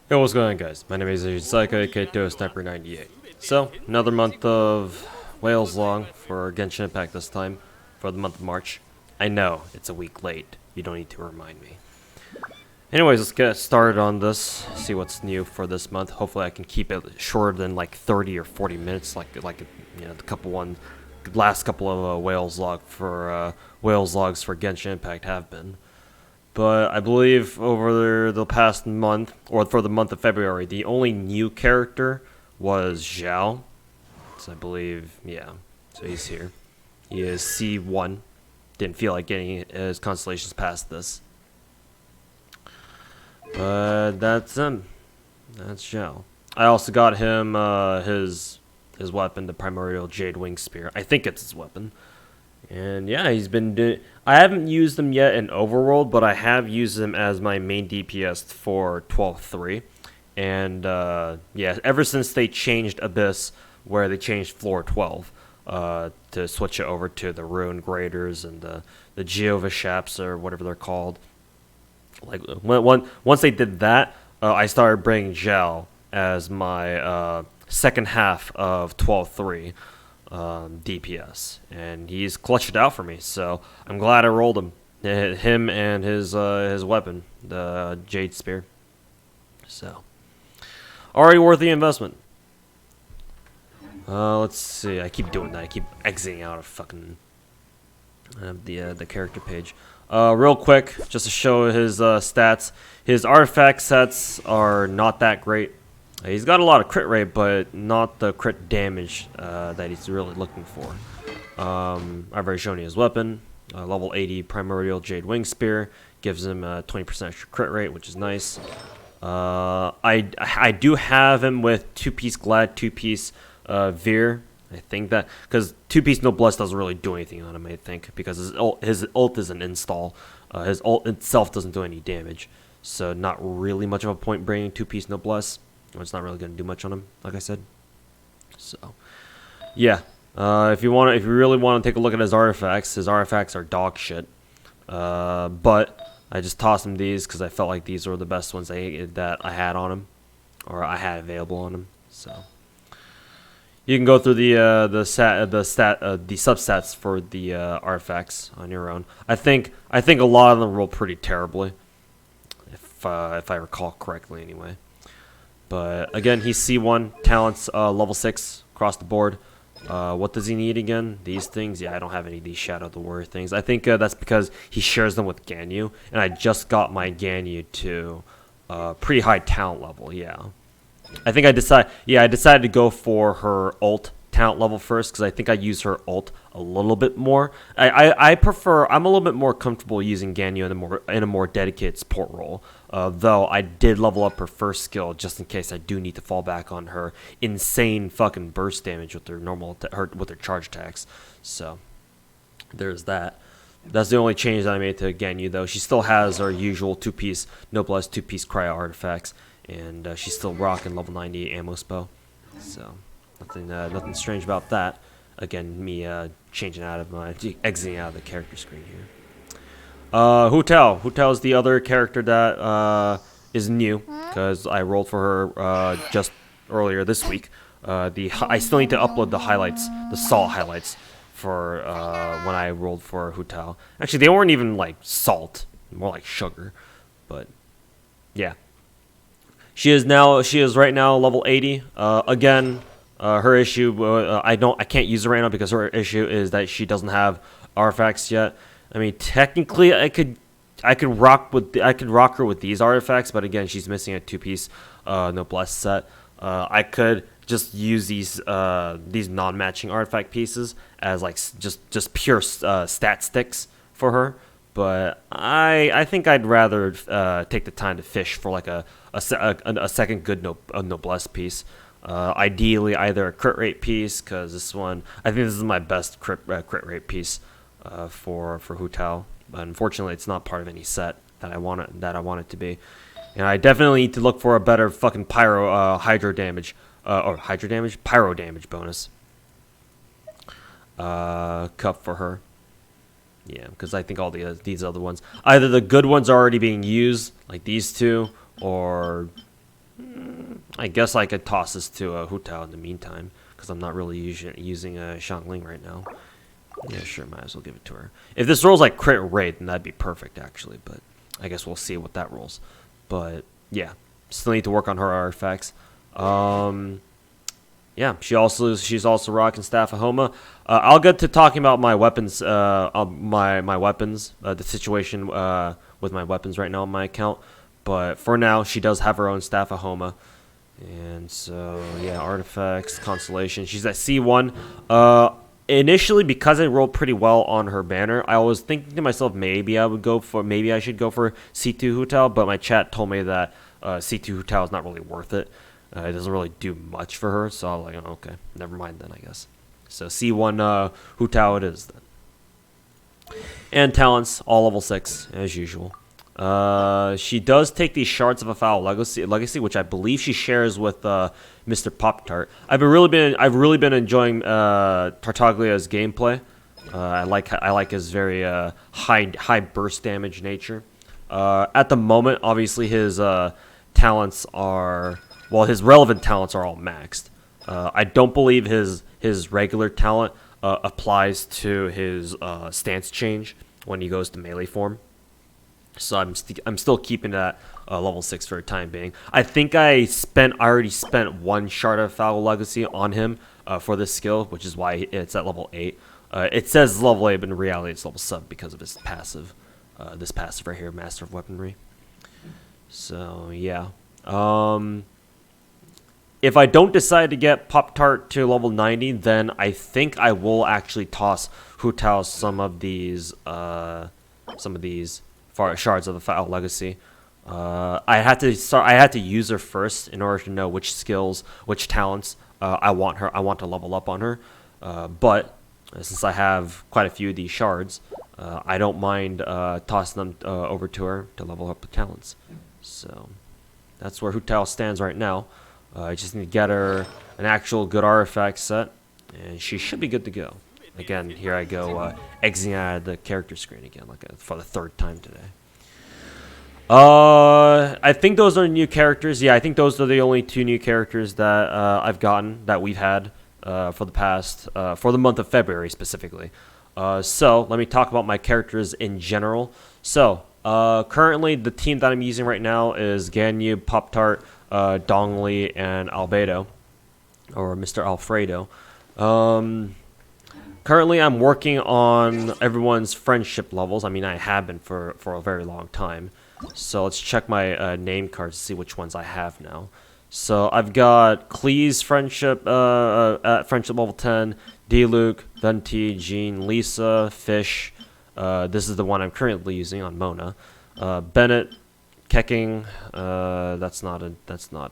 Hey, what's going on, guys? My name is Psycho, aka Sniper 98. So, another month of Wales long for Genshin Impact this time, for the month of March. I know, it's a week late. You don't need to remind me. Anyways, let's get started on this, see what's new for this month. Hopefully I can keep it shorter than like 30 or 40 minutes, like the last couple of Wales logs for Genshin Impact have been. But I believe over the past month, or for the month of February, the only new character was Xiao. So I believe, yeah. So he's here. He is C1. Didn't feel like getting his constellations past this. But that's him. That's Xiao. I also got him his weapon, the primordial Jade Wing Spear. I think it's his weapon. And yeah, he's been doing. I haven't used him yet in Overworld, but I have used him as my main DPS for 12.3. And yeah, ever since they changed Abyss, where they changed floor 12 to switch it over to the Ruin Graders and the Jehovah Shaps or whatever they're called. Like once they did that, I started bringing Zhao as my second half of 12.3. DPS, and he's clutched it out for me. So I'm glad I rolled him, him and his weapon, the Jade Spear. So already worth the investment. Let's see. I keep doing that. I keep exiting out of fucking the character page. Real quick, just to show his stats. His artifact sets are not that great. He's got a lot of crit rate, but not the crit damage that he's really looking for. I've already shown you his weapon. Level 80 Primordial Jade Wing Spear gives him a 20% extra crit rate, which is nice. I do have him with 2-piece Glad, 2-piece Veer. I think that because 2-piece Noblesse doesn't really do anything on him. I think because his ult is an install. His ult itself doesn't do any damage, so not really much of a point bringing 2-piece Noblesse. It's not really going to do much on him, like I said. So, yeah. If you really want to take a look at his artifacts are dog shit. But I just tossed him these because I felt like these were the best ones that I had on him, or I had available on him. So you can go through the substats for the artifacts on your own. I think a lot of them roll pretty terribly, if I recall correctly, anyway. But again, he's C1, talents level 6 across the board. What does he need again? These things? Yeah, I don't have any of these Shadow of the Warrior things. I think that's because he shares them with Ganyu, and I just got my Ganyu to pretty high talent level. Yeah, I think I decided to go for her ult talent level first because I think I use her ult a little bit more. I prefer. I'm a little bit more comfortable using Ganyu in a more dedicated support role. Though I did level up her first skill just in case I do need to fall back on her insane fucking burst damage with her with her charge attacks. So there's that. That's the only change that I made to Ganyu, though. She still has her usual 2-piece Noblesse, 2-piece Cryo artifacts, and she's still rocking level 98 ammo spell. So nothing strange about that. Again, me exiting out of the character screen here. Hu Tao. Hu Tao is the other character that is new because I rolled for her just earlier this week. I still need to upload the highlights, the salt highlights for when I rolled for Hu Tao. Actually, they weren't even like salt, more like sugar. But yeah, she is right now level 80. Again, her issue I can't use her right now because her issue is that she doesn't have artifacts yet. I mean, technically, I could rock her with these artifacts, but again, she's missing a 2-piece Noblesse set. I could just use these non-matching artifact pieces as like just pure stat sticks for her. But I think I'd rather take the time to fish for like a second good Noblesse piece. Ideally, either a crit rate piece, because this is my best crit rate piece. For Hu Tao, but unfortunately, it's not part of any set that I want it to be, and I definitely need to look for a better fucking pyro damage bonus cup for her. Yeah, because I think all these other ones, either the good ones are already being used, like these two, or I guess I could toss this to Hu Tao in the meantime, because I'm not really using Xiangling right now. Yeah, sure, might as well give it to her. If this rolls like crit rate, then that'd be perfect, actually. But I guess we'll see what that rolls. But yeah, still need to work on her artifacts. Yeah, she's also rocking Staff of Homa. I'll get to talking about my weapons, my weapons, the situation with my weapons right now on my account. But for now, she does have her own Staff of Homa. And so, yeah, artifacts, constellation. She's at C1. Initially, because I rolled pretty well on her banner, I was thinking to myself maybe I should go for C2 Hu Tao, but my chat told me that C2 Hu Tao is not really worth it. It doesn't really do much for her, so I was like, oh, okay, never mind then, I guess. So C1 Hu Tao it is then. And talents, all level 6, as usual. She does take these shards of a foul legacy, which I believe she shares with Mr. Pop-Tart. I've really been enjoying Tartaglia's gameplay. I like his very high burst damage nature. At the moment, obviously his talents are his relevant talents are all maxed. I don't believe his regular talent applies to his stance change when he goes to melee form. So I'm still keeping it at level 6 for the time being. I think I already spent 1 shard of foul legacy on him for this skill, which is why it's at level 8. It says level 8, but in reality it's level 7 because of his passive. This passive right here, Master of Weaponry. So yeah. If I don't decide to get Pop-Tart to level 90, then I think I will actually toss Hu Tao some of these shards of the foul legacy. I had to use her first in order to know which skills, which talents I want to level up on her. But since I have quite a few of these shards, I don't mind tossing them over to her to level up the talents. So that's where Hu Tao stands right now. I just need to get her an actual good artifact set, and she should be good to go. Again, here I go exiting out of the character screen again, for the 3rd time today. I think those are new characters. Yeah, I think those are the only 2 new characters that I've gotten, that we've had for the month of February specifically. So let me talk about my characters in general. So currently the team that I'm using right now is Ganyu, Pop-Tart, Dongli, and Albedo, or Mr. Alfredo. Currently, I'm working on everyone's friendship levels. I mean, I have been for a very long time. So let's check my name cards to see which ones I have now. So I've got Klee's friendship at friendship level 10, D-Luke, Venti, Jean, Lisa, Fish. This is the one I'm currently using on Mona. Bennett, Keking. That's not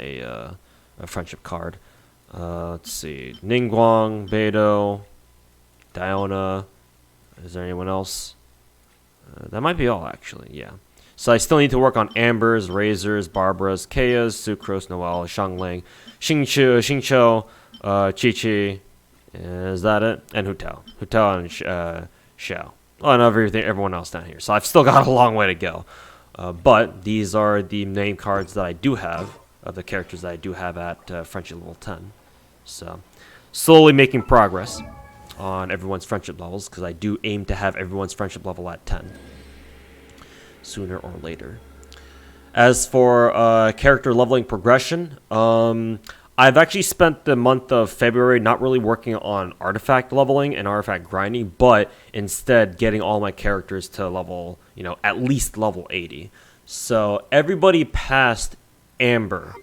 a friendship card. Let's see. Ningguang, Beidou, Diona. Is there anyone else? That might be all, actually. Yeah. So I still need to work on Amber's, Razor's, Barbara's, Kaya's, Sucrose, Noelle, Shangling, Xingqiu, Chi-Chi. Is that it? And Hu Tao. Hu Tao and Xiao. Oh, and everyone else down here. So I've still got a long way to go. But these are the name cards that I do have, of the characters that I do have at friendship level 10. So slowly making progress on everyone's friendship levels, because I do aim to have everyone's friendship level at 10. Sooner or later. As for character leveling progression, I've actually spent the month of February not really working on artifact leveling and artifact grinding, but instead getting all my characters to level, at least level 80. So everybody past Amber,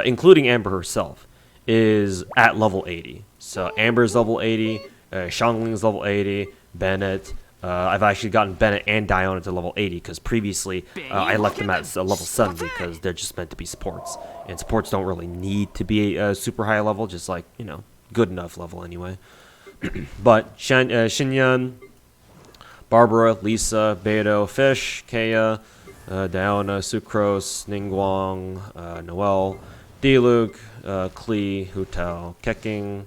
including Amber herself, is at level 80. So Amber's level 80, Shangling's level 80, Bennett. I've actually gotten Bennett and Diona to level 80 because previously I left them at level 70 because they're just meant to be supports. And supports don't really need to be a super high level, just like, good enough level anyway. But Xinyan, Barbara, Lisa, Beidou, Fish, Kaya, Diona, Sucrose, Ningguang, Noelle, D-Luke, Klee, Hu Tao, Keking,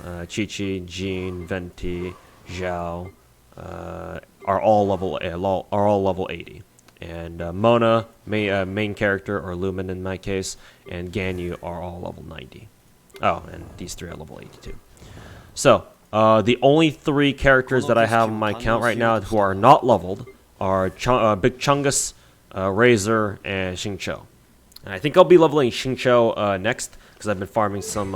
Chi-Chi, Jean, Venti, Zhao, are all level 80, And Mona, main character, or Lumen in my case, and Ganyu are all level 90. Oh, and these 3 are level 82. So, the only 3 characters that I have on my account right now who are not leveled are Big Chungus, Razor, and Xingqiu. And I think I'll be leveling Xingqiu next, because I've been farming some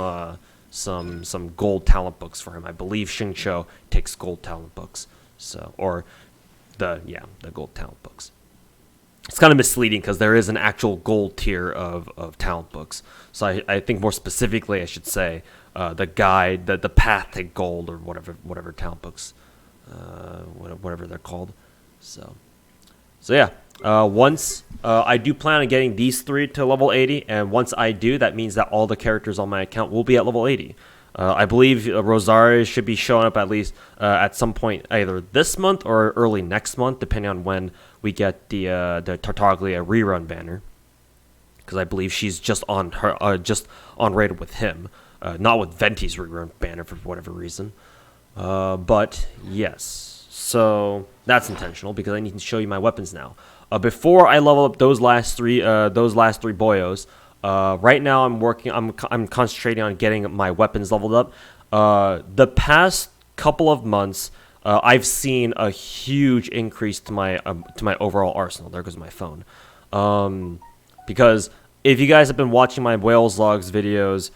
gold talent books for him. I believe Xingqiu takes gold talent books. So, or the gold talent books. It's kind of misleading because there is an actual gold tier of talent books. So I think more specifically I should say the guide, the path to gold, or whatever talent books, whatever they're called. So yeah. Once I do plan on getting these 3 to level 80, and once I do, that means that all the characters on my account will be at level 80. I believe Rosaria should be showing up at least at some point either this month or early next month, depending on when we get the Tartaglia rerun banner. Because I believe she's just on rated with him, not with Venti's rerun banner for whatever reason. But yes, so that's intentional because I need to show you my weapons now. Before I level up those last three boyos. Right now I'm concentrating on getting my weapons leveled up. The past couple of months, I've seen a huge increase to my overall arsenal. There goes my phone. Because if you guys have been watching my Whales log videos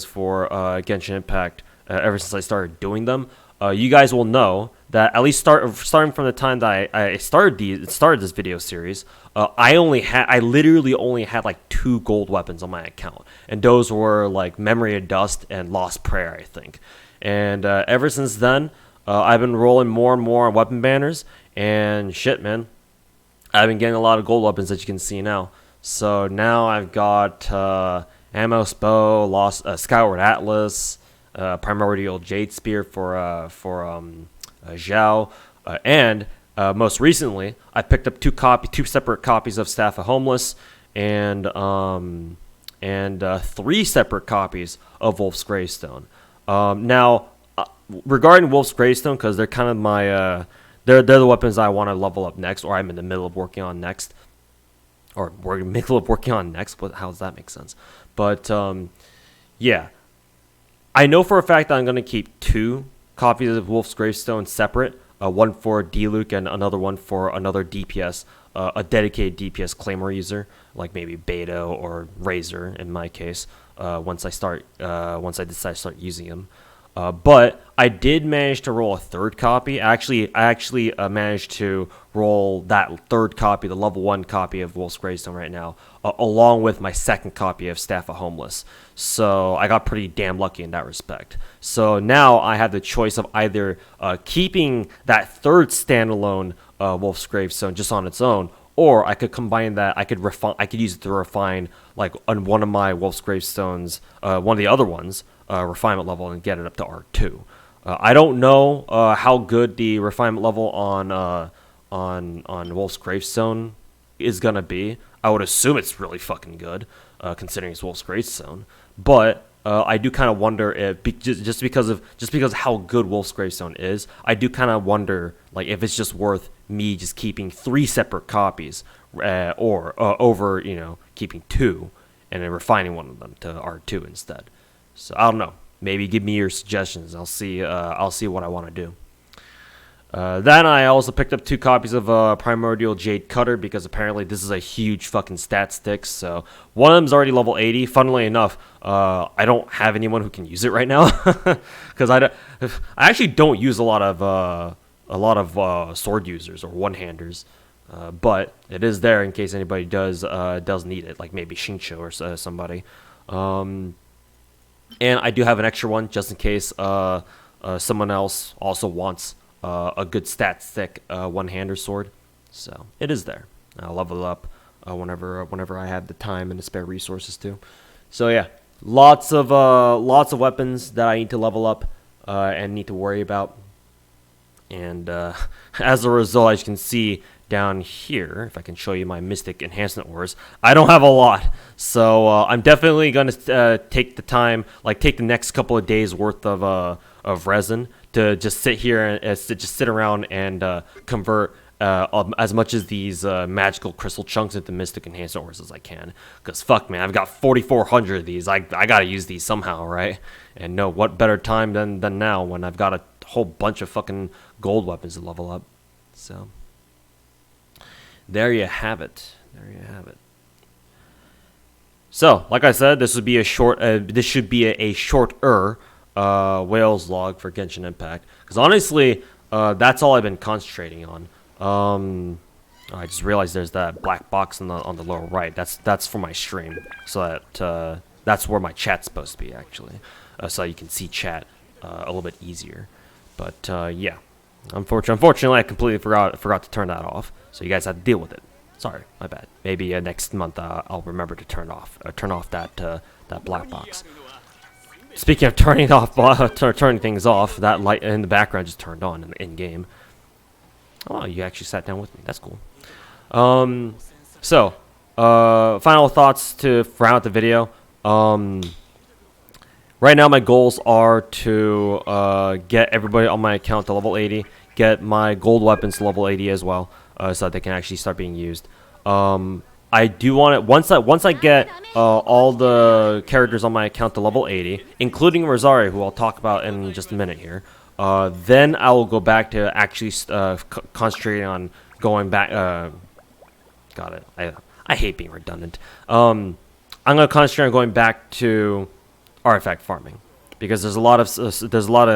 for Genshin Impact ever since I started doing them, you guys will know that at least starting from the time that I started this video series, I literally only had like 2 gold weapons on my account, and those were like Memory of Dust and Lost Prayer, I think. And ever since then, I've been rolling more and more on weapon banners, and shit, man, I've been getting a lot of gold weapons that you can see now. So now I've got Amos Bow, Skyward Atlas, Primordial Jade Spear for Xiao, and most recently I picked up 2 separate copies of Staff of Homeless, and 3 separate copies of Wolf's Gravestone. Now, regarding Wolf's Gravestone, because they're kind of my they're the weapons I want to level up next, or I'm in the middle of working on next. Or we're in the middle of working on next. How does that make sense? But yeah, I know for a fact that I'm going to keep 2 copies of Wolf's Gravestone separate. One for D-Luke and another one for another DPS, a dedicated DPS Claymore user, like maybe Beto or Razor in my case. Once I decide to start using them. But I did manage to roll a 3rd copy. I actually managed to roll that 3rd copy, the level 1 copy of Wolf's Gravestone right now, along with my 2nd copy of Staff of Homeless. So I got pretty damn lucky in that respect. So now I have the choice of either keeping that 3rd standalone Wolf's Gravestone just on its own, or I could combine that. I could use it to refine, like, on one of my Wolf's Gravestones, one of the other ones, refinement level, and get it up to R2. I don't know how good the refinement level on Wolf's Gravestone is gonna be. I would assume it's really fucking good, considering it's Wolf's Gravestone. But I do kind of wonder if just because of how good Wolf's Gravestone is, I do kind of wonder like if it's just worth me just keeping 3 separate copies, or over keeping 2 and then refining one of them to R2 instead. So I don't know. Maybe give me your suggestions. I'll see what I want to do. Then I also picked up 2 copies of Primordial Jade Cutter because apparently this is a huge fucking stat stick. So one of them's already level 80. Funnily enough, I don't have anyone who can use it right now because I actually don't use a lot of sword users or one-handers. But it is there in case anybody does need it, like maybe Xingqiu or somebody. And I do have an extra one just in case someone else also wants a good stat stick one-hander sword. So it is there. I'll level it up whenever I have the time and the spare resources to. So yeah, lots of weapons that I need to level up and need to worry about. And as a result, as you can see down here, if I can show you my Mystic Enhancement Ores, I don't have a lot. So I'm definitely going to take the time, like take the next couple of days worth of resin to just sit here and just sit around and convert as much as these magical crystal chunks into mystic enhanced ores as I can. Because fuck, man, I've got 4,400 of these. I gotta use these somehow, right? And no, what better time than now when I've got a whole bunch of fucking gold weapons to level up. So there you have it. There you have it. So, like I said, this would be a short. This should be a shorter Wales log for Genshin Impact. Because honestly, that's all I've been concentrating on. I just realized there's that black box on the lower right. That's for my stream. So that's where my chat's supposed to be actually. So you can see chat a little bit easier. But yeah, unfortunately, I completely forgot to turn that off. So you guys have to deal with it. Sorry, my bad. Maybe next month I'll remember to turn off that black box. Speaking of turning things off, that light in the background just turned on in game. Oh, you actually sat down with me. That's cool. So final thoughts to round out the video. Right now, my goals are to get everybody on my account to level 80, get my gold weapons to level 80 as well. So that they can actually start being used. I do want it once I get all the characters on my account to level 80, including Rosario, who I'll talk about in just a minute here. Then I will go back to actually concentrating on going back. Got it. I hate being redundant. I'm gonna concentrate on going back to artifact farming because there's a lot of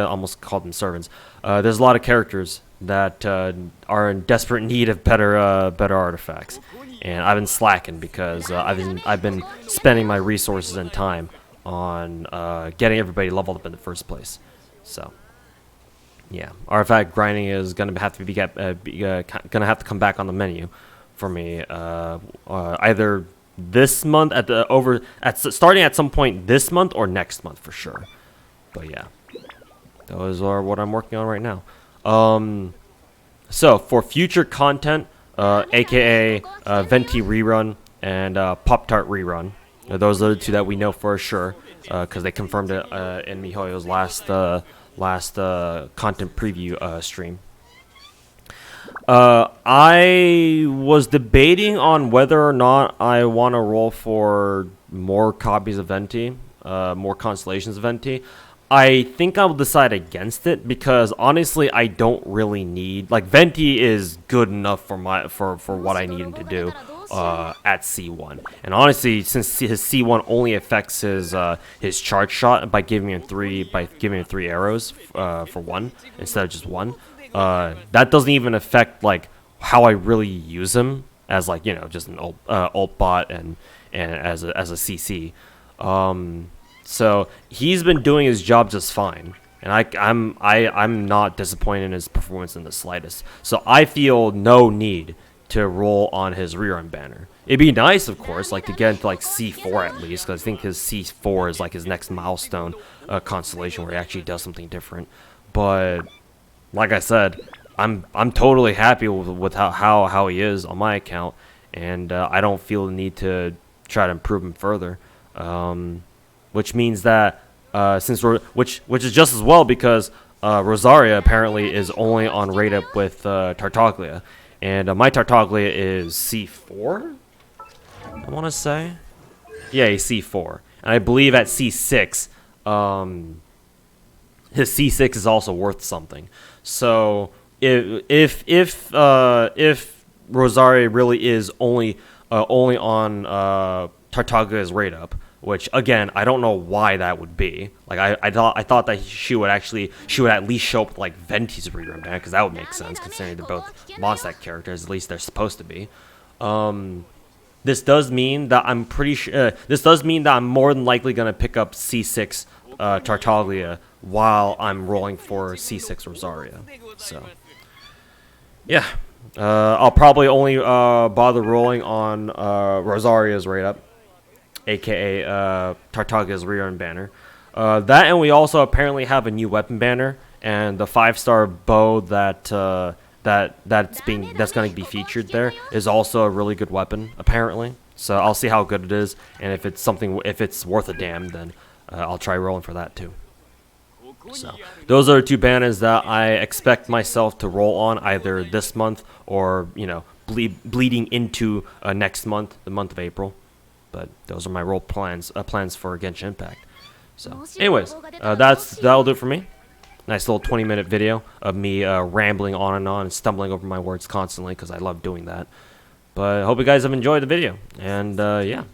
almost called them servants. There's a lot of characters that are in desperate need of better artifacts, and I've been slacking because I've been spending my resources and time on getting everybody leveled up in the first place. So yeah, artifact grinding is gonna have to come back on the menu for me either this month starting at some point this month or next month for sure. But yeah, those are what I'm working on right now. So for future content, aka Venti rerun and Pop Tart rerun, those are the two that we know for sure, because they confirmed it in MiHoYo's last content preview stream. I was debating on whether or not I want to roll for more copies of Venti, more constellations of Venti. I think I'll decide against it because honestly, I don't really need Venti is good enough for what I need him to do at C1. And honestly, since his C1 only affects his charge shot by giving him three arrows for one instead of just one, that doesn't even affect how I really use him as just an ult bot and as a CC. So he's been doing his job just fine, and I'm not disappointed in his performance in the slightest. So I feel no need to roll on his rerun banner. It'd be nice, of course, to get into C4 at least, because I think his C4 is his next milestone constellation where he actually does something different. But like I said, I'm totally happy with how he is on my account, and I don't feel the need to try to improve him further. Which means that which is just as well because Rosaria apparently is only on rate up with Tartaglia, and my Tartaglia is C4. I want to say, yeah, he's C4, and I believe at C6, his C6 is also worth something. So if Rosaria really is only on Tartaglia's rate up, which again I don't know why that would be. I thought that she would at least show up with Venti's rerun banner, because that would make sense considering they're both Monstack characters. At least they're supposed to be. This does mean that I'm pretty sure. This does mean that I'm more than likely gonna pick up C6 Tartaglia while I'm rolling for C6 Rosaria. So yeah, I'll probably only bother rolling on Rosaria's rate up, aka Tartaglia's rerun banner. That, and we also apparently have a new weapon banner, and the 5-star bow that's going to be featured there is also a really good weapon apparently. So I'll see how good it is, and if it's worth a damn, then I'll try rolling for that too. So those are two banners that I expect myself to roll on either this month or, you know, bleeding into next month, the month of April. But those are my role plans for Genshin Impact. So anyways, that'll do it for me. Nice little 20-minute video of me rambling on and stumbling over my words constantly because I love doing that. But I hope you guys have enjoyed the video. And yeah,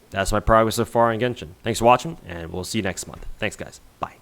that's my progress so far on Genshin. Thanks for watching, and we'll see you next month. Thanks, guys. Bye.